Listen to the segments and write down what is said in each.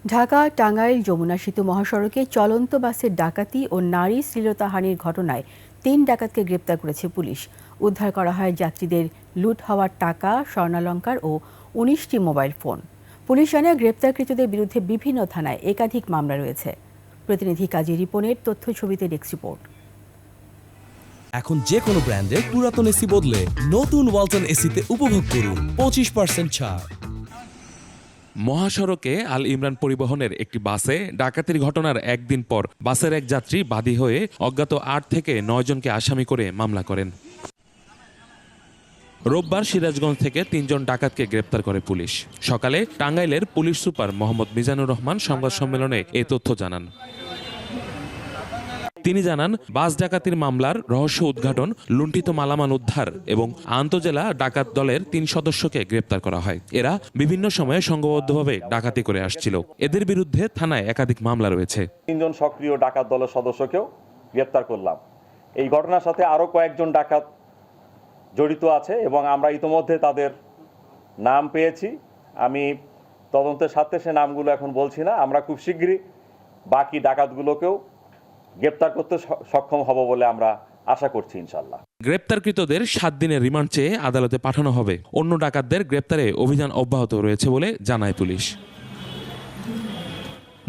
ঢাকা টাঙ্গাইল যমুনা সেতু মহাসড়কে চলন্ত বাসের ডাকাতি ও নারী শ্লীলতাহানির ঘটনায় ৩ ডাকাতকে গ্রেপ্তার করেছে পুলিশ। উদ্ধার করা হয় যাত্রীদের লুট হওয়ার টাকা, স্বর্ণালংকার ও ১৯টি মোবাইল ফোন। পুলিশ জানায় গ্রেপ্তারকৃতদের বিরুদ্ধে বিভিন্ন থানায় একাধিক মামলা রয়েছে। প্রতিনিধি কাজী রিপনের তথ্য ছবিতে ডেস্ক রিপোর্ট। এখন যে কোনো ব্র্যান্ডের পুরাতন এসি বদলে নতুন ওয়ালটন এসিতে উপভোগ করুন ২৫% ছাড়। মহাসড়কে আল ইমরান পরিবহনের একটি বাসে ডাকাতির ঘটনার একদিন পর বাসের এক যাত্রী বাদী হয়ে অজ্ঞাত ৮ থেকে ৯ জনকে আসামি করে মামলা করেন। রোববার সিরাজগঞ্জ থেকে ৩ জন ডাকাতকে গ্রেপ্তার করে পুলিশ। সকালে টাঙ্গাইলের পুলিশ সুপার মোহাম্মদ মিজানুর রহমান সংবাদ সম্মেলনে এ তথ্য জানান। তিনি জানান, বাস ডাকাতির মামলার রহস্য উদ্ঘাটন, লুণ্ঠিত মালামাল উদ্ধার এবং আন্তজেলা ডাকাত দলের ৩ সদস্যকে গ্রেপ্তার করা হয়। এরা বিভিন্ন সময়ে সংঘবদ্ধভাবে ডাকাতি করে আসছিল। এদের বিরুদ্ধে থানায় একাধিক মামলা রয়েছে। ৩ জন সক্রিয় ডাকাত দলের সদস্যকেও গ্রেপ্তার করলাম। এই ঘটনার সাথে আরও কয়েকজন ডাকাত জড়িত আছে এবং আমরা ইতোমধ্যে তাদের নাম পেয়েছি। আমি তদন্তের সাথে সে নামগুলো এখন বলছি না। আমরা খুব শীঘ্রই বাকি ডাকাতগুলোকেও গ্রেপ্তার করতে সক্ষম হব বলে আমরা আশা করছি ইনশাল্লাহ। গ্রেপ্তারকৃতদের ৭ দিনের রিমান্ড চেয়ে আদালতে পাঠানো হবে। অন্য ডাকাতদের গ্রেপ্তারে অভিযান অব্যাহত রয়েছে বলে জানায় পুলিশ।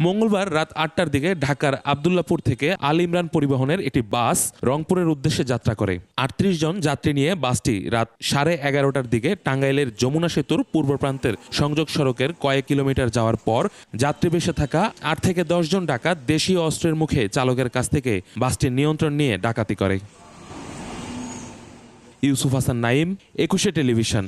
মঙ্গলবার রাত ৮টার দিকে ঢাকার আব্দুল্লাপুর থেকে আল ইমরান পরিবহনের একটি বাস রংপুরের উদ্দেশ্যে যাত্রা করে। ৩৮ জন যাত্রী নিয়ে বাসটি রাত 11:30টার দিকে টাঙ্গাইলের যমুনা সেতুর পূর্ব প্রান্তের সংযোগ সড়কের কয়েক কিলোমিটার যাওয়ার পর যাত্রী বেশে থাকা ৮ থেকে ১০ জন ডাকাত দেশীয় অস্ত্রের মুখে চালকের কাছ থেকে বাসটির নিয়ন্ত্রণ নিয়ে ডাকাতি করে। ইউসুফ হাসান নাইম, ২১ টেলিভিশন।